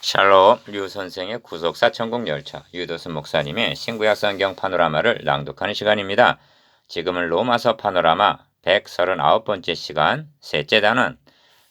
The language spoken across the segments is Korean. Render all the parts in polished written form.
샬롬 류 선생의 구속사 천국열차 유도순 목사님의 신구약 성경 파노라마를 낭독하는 시간입니다. 지금은 로마서 파노라마 139번째 시간, 셋째 단원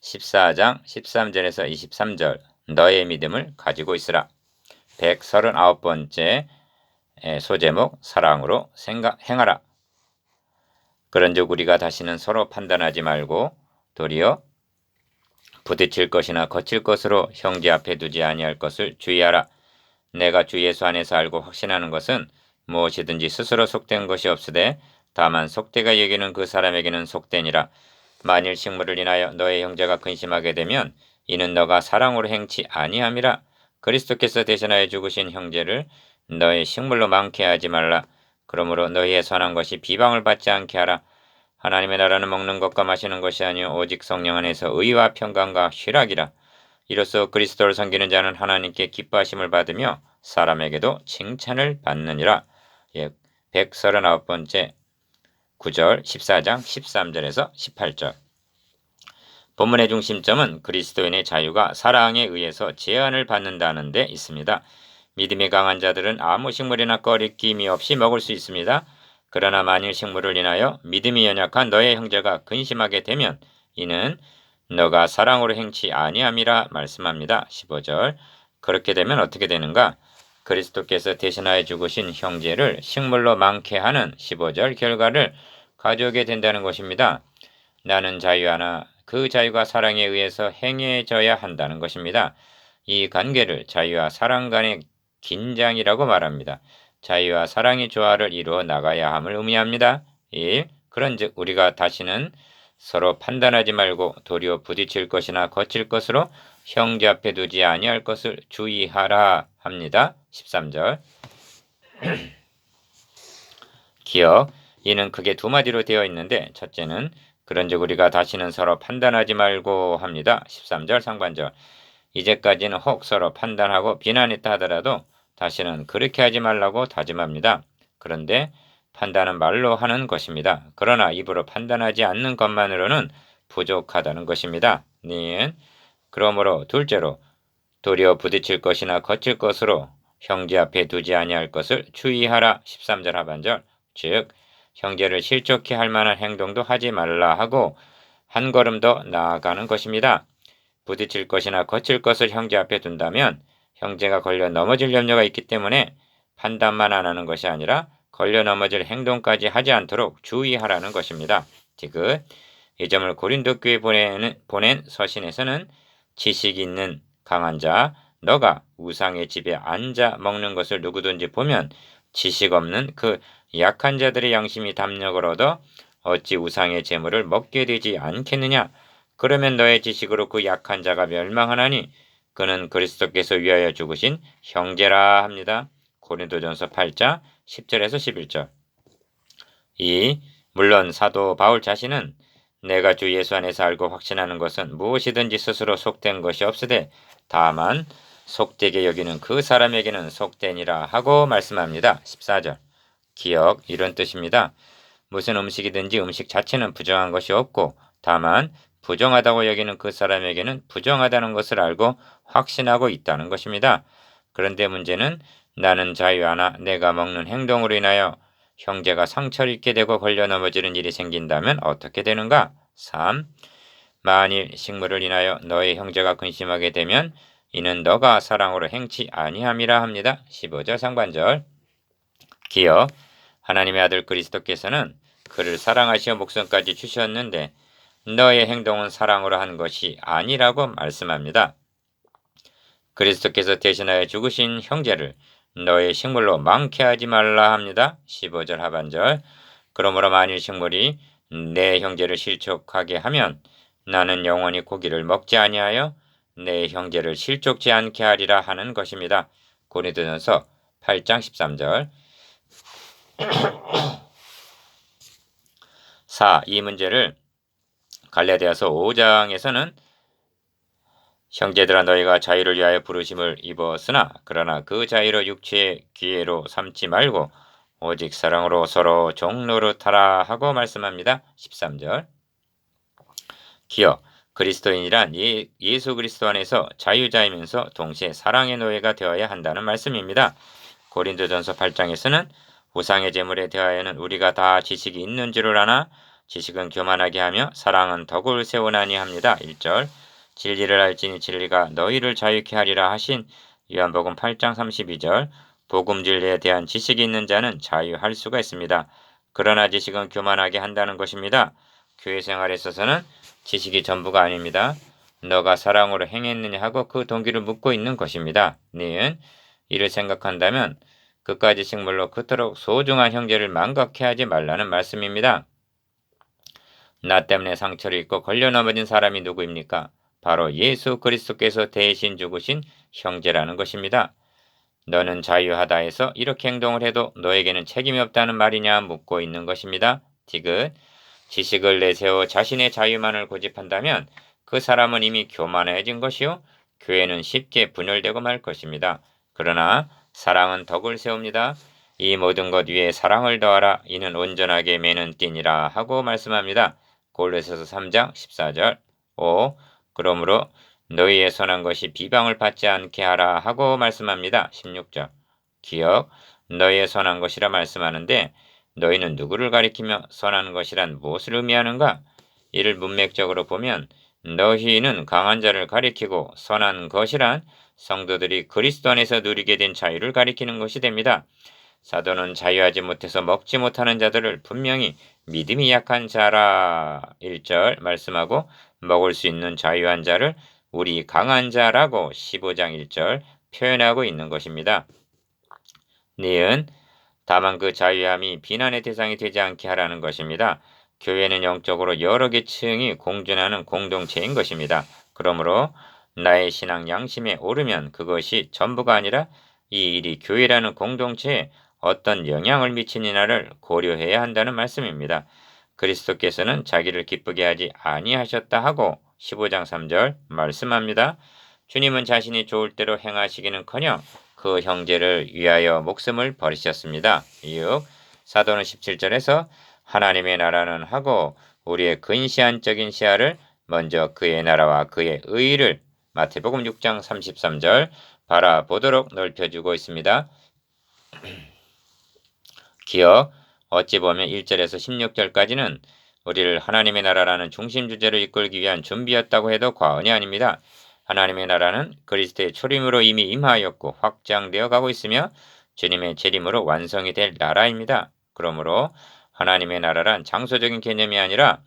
14장 13절에서 23절 너의 믿음을 가지고 있으라. 139번째 소제목 사랑으로 행하라. 그런즉 우리가 다시는 서로 판단하지 말고 도리어 부딪힐 것이나 거칠 것으로 형제 앞에 두지 아니할 것을 주의하라. 내가 주 예수 안에서 알고 확신하는 것은 무엇이든지 스스로 속된 것이 없으되 다만 속되가 여기는 그 사람에게는 속되니라. 만일 식물을 인하여 너의 형제가 근심하게 되면 이는 너가 사랑으로 행치 아니함이라. 그리스도께서 대신하여 죽으신 형제를 너의 식물로 많게 하지 말라. 그러므로 너희의 선한 것이 비방을 받지 않게 하라. 하나님의 나라는 먹는 것과 마시는 것이 아니요 오직 성령 안에서 의와 평강과 희락이라. 이로써 그리스도를 섬기는 자는 하나님께 기뻐하심을 받으며 사람에게도 칭찬을 받느니라. 139번째 9절 14장 13절에서 18절. 본문의 중심점은 그리스도인의 자유가 사랑에 의해서 제한을 받는다는 데 있습니다. 믿음이 강한 자들은 아무 식물이나 꺼리낌이 없이 먹을 수 있습니다. 그러나 만일 식물을 인하여 믿음이 연약한 너의 형제가 근심하게 되면 이는 너가 사랑으로 행치 아니함이라 말씀합니다. 15절. 그렇게 되면 어떻게 되는가? 그리스도께서 대신하여 죽으신 형제를 식물로 많게 하는 15절 결과를 가져오게 된다는 것입니다. 나는 자유하나 그 자유가 사랑에 의해서 행해져야 한다는 것입니다. 이 관계를 자유와 사랑 간의 긴장이라고 말합니다. 자유와 사랑의 조화를 이루어 나가야 함을 의미합니다. 1. 그런즉 우리가 다시는 서로 판단하지 말고 도리어 부딪힐 것이나 거칠 것으로 형제 앞에 두지 아니할 것을 주의하라 합니다. 13절. 기억. 이는 크게 두 마디로 되어 있는데 첫째는 그런즉 우리가 다시는 서로 판단하지 말고 합니다. 13절 상반절. 이제까지는 혹 서로 판단하고 비난했다 하더라도 다시는 그렇게 하지 말라고 다짐합니다. 그런데 판단은 말로 하는 것입니다. 그러나 입으로 판단하지 않는 것만으로는 부족하다는 것입니다. 네. 그러므로 둘째로 도리어 부딪힐 것이나 거칠 것으로 형제 앞에 두지 아니할 것을 주의하라. 13절 하반절. 즉 형제를 실족케 할 만한 행동도 하지 말라 하고 한 걸음 더 나아가는 것입니다. 부딪힐 것이나 거칠 것을 형제 앞에 둔다면 형제가 걸려 넘어질 염려가 있기 때문에 판단만 안 하는 것이 아니라 걸려 넘어질 행동까지 하지 않도록 주의하라는 것입니다. 디귿. 이 점을 고린도 교회에 보낸 서신에서는 지식 있는 강한 자 너가 우상의 집에 앉아 먹는 것을 누구든지 보면 지식 없는 그 약한 자들의 양심이 담력을 얻어 어찌 우상의 재물을 먹게 되지 않겠느냐. 그러면 너의 지식으로 그 약한 자가 멸망하나니 그는 그리스도께서 위하여 죽으신 형제라 합니다. 고린도전서 8장 10절에서 11절. 2. 물론 사도 바울 자신은 내가 주 예수 안에서 알고 확신하는 것은 무엇이든지 스스로 속된 것이 없으되 다만 속되게 여기는 그 사람에게는 속되니라 하고 말씀합니다. 14절. 기억 이런 뜻입니다. 무슨 음식이든지 음식 자체는 부정한 것이 없고 다만 부정하다고 여기는 그 사람에게는 부정하다는 것을 알고 확신하고 있다는 것입니다. 그런데 문제는 나는 자유하나 내가 먹는 행동으로 인하여 형제가 상처를 입게 되고 걸려 넘어지는 일이 생긴다면 어떻게 되는가? 3. 만일 식물을 인하여 너의 형제가 근심하게 되면 이는 너가 사랑으로 행치 아니함이라 합니다. 15절 상반절. 기억. 하나님의 아들 그리스도께서는 그를 사랑하시어 목숨까지 주셨는데 너의 행동은 사랑으로 한 것이 아니라고 말씀합니다. 그리스도께서 대신하여 죽으신 형제를 너의 식물로 많게 하지 말라 합니다. 15절 하반절. 그러므로 만일 식물이 내 형제를 실족하게 하면 나는 영원히 고기를 먹지 아니하여 내 형제를 실족지 않게 하리라 하는 것입니다. 고린도전서 8장 13절. 4. 이 문제를 갈라디아서 5장에서는 형제들아 너희가 자유를 위하여 부르심을 입었으나 그러나 그 자유를 육체의 기회로 삼지 말고 오직 사랑으로 서로 종노릇하라 하고 말씀합니다. 13절. 기억. 그리스도인이란 예수 그리스도 안에서 자유자이면서 동시에 사랑의 노예가 되어야 한다는 말씀입니다. 고린도전서 8장에서는 우상의 제물에 대하여는 우리가 다 지식이 있는 줄을 아나 지식은 교만하게 하며 사랑은 덕을 세우나니 합니다. 1절 진리를 알지니 진리가 너희를 자유케 하리라 하신 요한복음 8장 32절 복음 진리에 대한 지식이 있는 자는 자유할 수가 있습니다. 그러나 지식은 교만하게 한다는 것입니다. 교회 생활에 있어서는 지식이 전부가 아닙니다. 너가 사랑으로 행했느냐 하고 그 동기를 묻고 있는 것입니다. 니은 이를 생각한다면 그까지 식물로 그토록 소중한 형제를 망각해 하지 말라는 말씀입니다. 나 때문에 상처를 입고 걸려 넘어진 사람이 누구입니까? 바로 예수 그리스도께서 대신 죽으신 형제라는 것입니다. 너는 자유하다 해서 이렇게 행동을 해도 너에게는 책임이 없다는 말이냐 묻고 있는 것입니다. 디귿 지식을 내세워 자신의 자유만을 고집한다면 그 사람은 이미 교만해진 것이요 교회는 쉽게 분열되고 말 것입니다. 그러나 사랑은 덕을 세웁니다. 이 모든 것 위에 사랑을 더하라 이는 온전하게 매는 띠니라 하고 말씀합니다. 골로새서 3장 14절 5. 그러므로 너희의 선한 것이 비방을 받지 않게 하라 하고 말씀합니다. 16절 기억 너희의 선한 것이라 말씀하는데 너희는 누구를 가리키며 선한 것이란 무엇을 의미하는가? 이를 문맥적으로 보면 너희는 강한 자를 가리키고 선한 것이란 성도들이 그리스도 안에서 누리게 된 자유를 가리키는 것이 됩니다. 사도는 자유하지 못해서 먹지 못하는 자들을 분명히 믿음이 약한 자라 1절 말씀하고 먹을 수 있는 자유한 자를 우리 강한 자라고 15장 1절 표현하고 있는 것입니다. 니은 다만 그 자유함이 비난의 대상이 되지 않게 하라는 것입니다. 교회는 영적으로 여러 계층이 공존하는 공동체인 것입니다. 그러므로 나의 신앙 양심에 오르면 그것이 전부가 아니라 이 일이 교회라는 공동체에 어떤 영향을 미치느냐를 고려해야 한다는 말씀입니다. 그리스도께서는 자기를 기쁘게 하지 아니하셨다 하고 15장 3절 말씀합니다. 주님은 자신이 좋을 대로 행하시기는커녕 그 형제를 위하여 목숨을 버리셨습니다. 6. 사도는 17절에서 하나님의 나라는 하고 우리의 근시안적인 시야를 먼저 그의 나라와 그의 의를 마태복음 6장 33절 바라보도록 넓혀주고 있습니다. 기억 어찌 보면 1절에서 16절까지는 우리를 하나님의 나라라는 중심 주제로 이끌기 위한 준비였다고 해도 과언이 아닙니다. 하나님의 나라는 그리스도의 초림으로 이미 임하였고 확장되어 가고 있으며 주님의 재림으로 완성이 될 나라입니다. 그러므로 하나님의 나라란 장소적인 개념이 아니라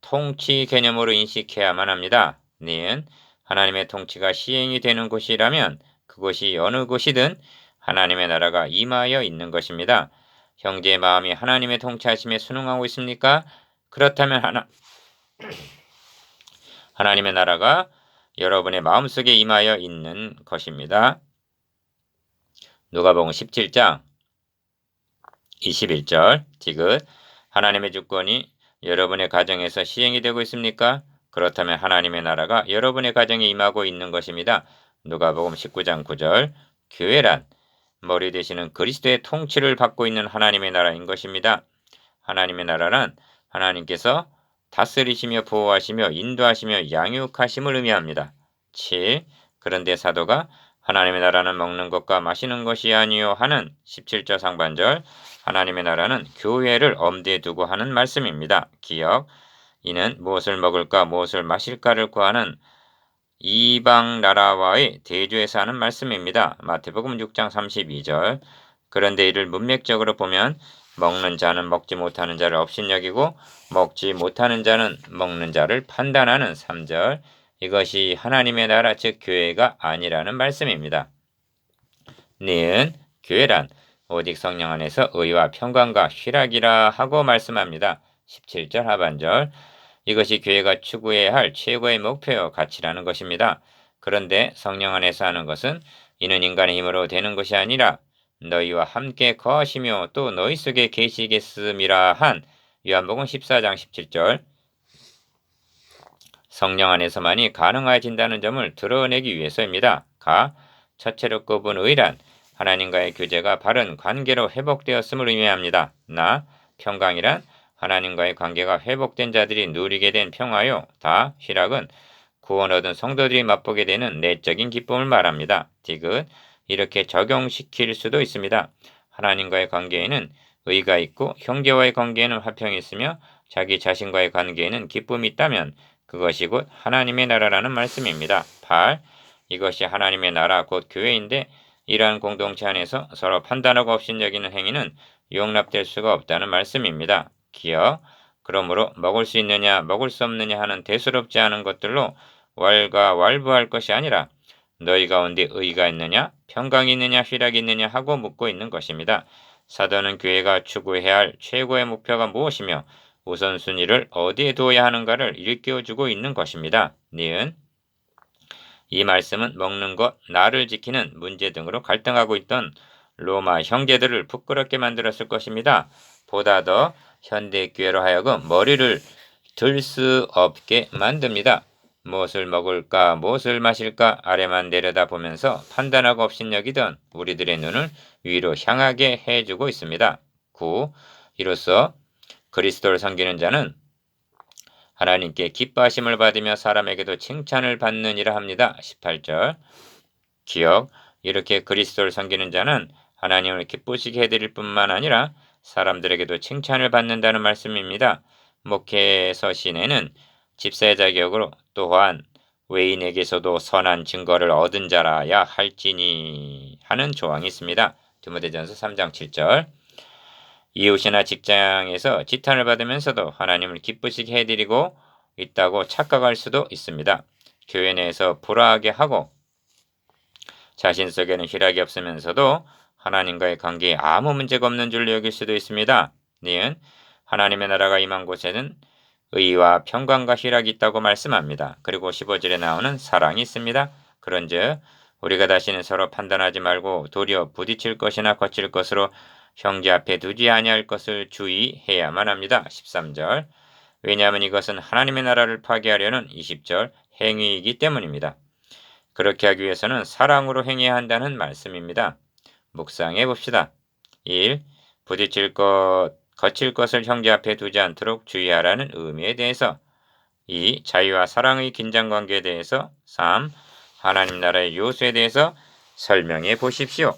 통치 개념으로 인식해야만 합니다. 니은 하나님의 통치가 시행이 되는 곳이라면 그곳이 어느 곳이든 하나님의 나라가 임하여 있는 것입니다. 형제의 마음이 하나님의 통치하심에 순응하고 있습니까? 그렇다면 하나님의 나라가 여러분의 마음속에 임하여 있는 것입니다. 누가복음 17장 21절 디귿 하나님의 주권이 여러분의 가정에서 시행이 되고 있습니까? 그렇다면 하나님의 나라가 여러분의 가정에 임하고 있는 것입니다. 누가복음 19장 9절 교회란 머리 되시는 그리스도의 통치를 받고 있는 하나님의 나라인 것입니다. 하나님의 나라란 하나님께서 다스리시며 보호하시며 인도하시며 양육하심을 의미합니다. 7. 그런데 사도가 하나님의 나라는 먹는 것과 마시는 것이 아니요 하는 17절 상반절 하나님의 나라는 교회를 엄대에 두고 하는 말씀입니다. 기억 이는 무엇을 먹을까 무엇을 마실까를 구하는 이방 나라와의 대조에서 하는 말씀입니다. 마태복음 6장 32절 그런데 이를 문맥적으로 보면 먹는 자는 먹지 못하는 자를 업신여기고 먹지 못하는 자는 먹는 자를 판단하는 3절 이것이 하나님의 나라 즉 교회가 아니라는 말씀입니다. 니은 교회란 오직 성령 안에서 의와 평강과 희락이라 하고 말씀합니다. 17절 하반절 이것이 교회가 추구해야 할 최고의 목표요 가치라는 것입니다. 그런데 성령 안에서 하는 것은 이는 인간의 힘으로 되는 것이 아니라 너희와 함께 거하시며 또 너희 속에 계시겠음이라 한 요한복음 14장 17절 성령 안에서만이 가능해진다는 점을 드러내기 위해서입니다. 첫째로 꼽은 의란 하나님과의 교제가 바른 관계로 회복되었음을 의미합니다. 평강이란 하나님과의 관계가 회복된 자들이 누리게 된 평화요. 다 희락은 구원 얻은 성도들이 맛보게 되는 내적인 기쁨을 말합니다. 디귿 이렇게 적용시킬 수도 있습니다. 하나님과의 관계에는 의가 있고 형제와의 관계에는 화평이 있으며 자기 자신과의 관계에는 기쁨이 있다면 그것이 곧 하나님의 나라라는 말씀입니다. 8. 이것이 하나님의 나라 곧 교회인데 이러한 공동체 안에서 서로 판단하고 업신여기는 행위는 용납될 수가 없다는 말씀입니다. 기억. 그러므로 먹을 수 있느냐 먹을 수 없느냐 하는 대수롭지 않은 것들로 왈가왈부할 것이 아니라 너희 가운데 의가 있느냐 평강이 있느냐 희락이 있느냐 하고 묻고 있는 것입니다. 사도는 교회가 추구해야 할 최고의 목표가 무엇이며 우선순위를 어디에 두어야 하는가를 일깨워주고 있는 것입니다. 니은 이 말씀은 먹는 것, 나를 지키는 문제 등으로 갈등하고 있던 로마 형제들을 부끄럽게 만들었을 것입니다. 보다 더 현대교회로 하여금 머리를 들 수 없게 만듭니다. 무엇을 먹을까, 무엇을 마실까 아래만 내려다보면서 판단하고 업신여기던 우리들의 눈을 위로 향하게 해주고 있습니다. 9. 이로써 그리스도를 섬기는 자는 하나님께 기뻐하심을 받으며 사람에게도 칭찬을 받느니라 합니다. 18절 기억 이렇게 그리스도를 섬기는 자는 하나님을 기쁘시게 해드릴 뿐만 아니라 사람들에게도 칭찬을 받는다는 말씀입니다. 목회에서 시내는 집사의 자격으로 또한 외인에게서도 선한 증거를 얻은 자라야 할지니 하는 조항이 있습니다. 디모데전서 3장 7절 이웃이나 직장에서 지탄을 받으면서도 하나님을 기쁘시게 해드리고 있다고 착각할 수도 있습니다. 교회 내에서 불화하게 하고 자신 속에는 희락이 없으면서도 하나님과의 관계에 아무 문제가 없는 줄로 여길 수도 있습니다. 니은 하나님의 나라가 임한 곳에는 의와 평강과 희락이 있다고 말씀합니다. 그리고 15절에 나오는 사랑이 있습니다. 그런즉 우리가 다시는 서로 판단하지 말고 도리어 부딪힐 것이나 거칠 것으로 형제 앞에 두지 아니할 것을 주의해야만 합니다. 13절 왜냐하면 이것은 하나님의 나라를 파괴하려는 20절 행위이기 때문입니다. 그렇게 하기 위해서는 사랑으로 행해야 한다는 말씀입니다. 묵상해 봅시다. 1. 부딪힐 것, 거칠 것을 형제 앞에 두지 않도록 주의하라는 의미에 대해서 2. 자유와 사랑의 긴장관계에 대해서 3. 하나님 나라의 요소에 대해서 설명해 보십시오.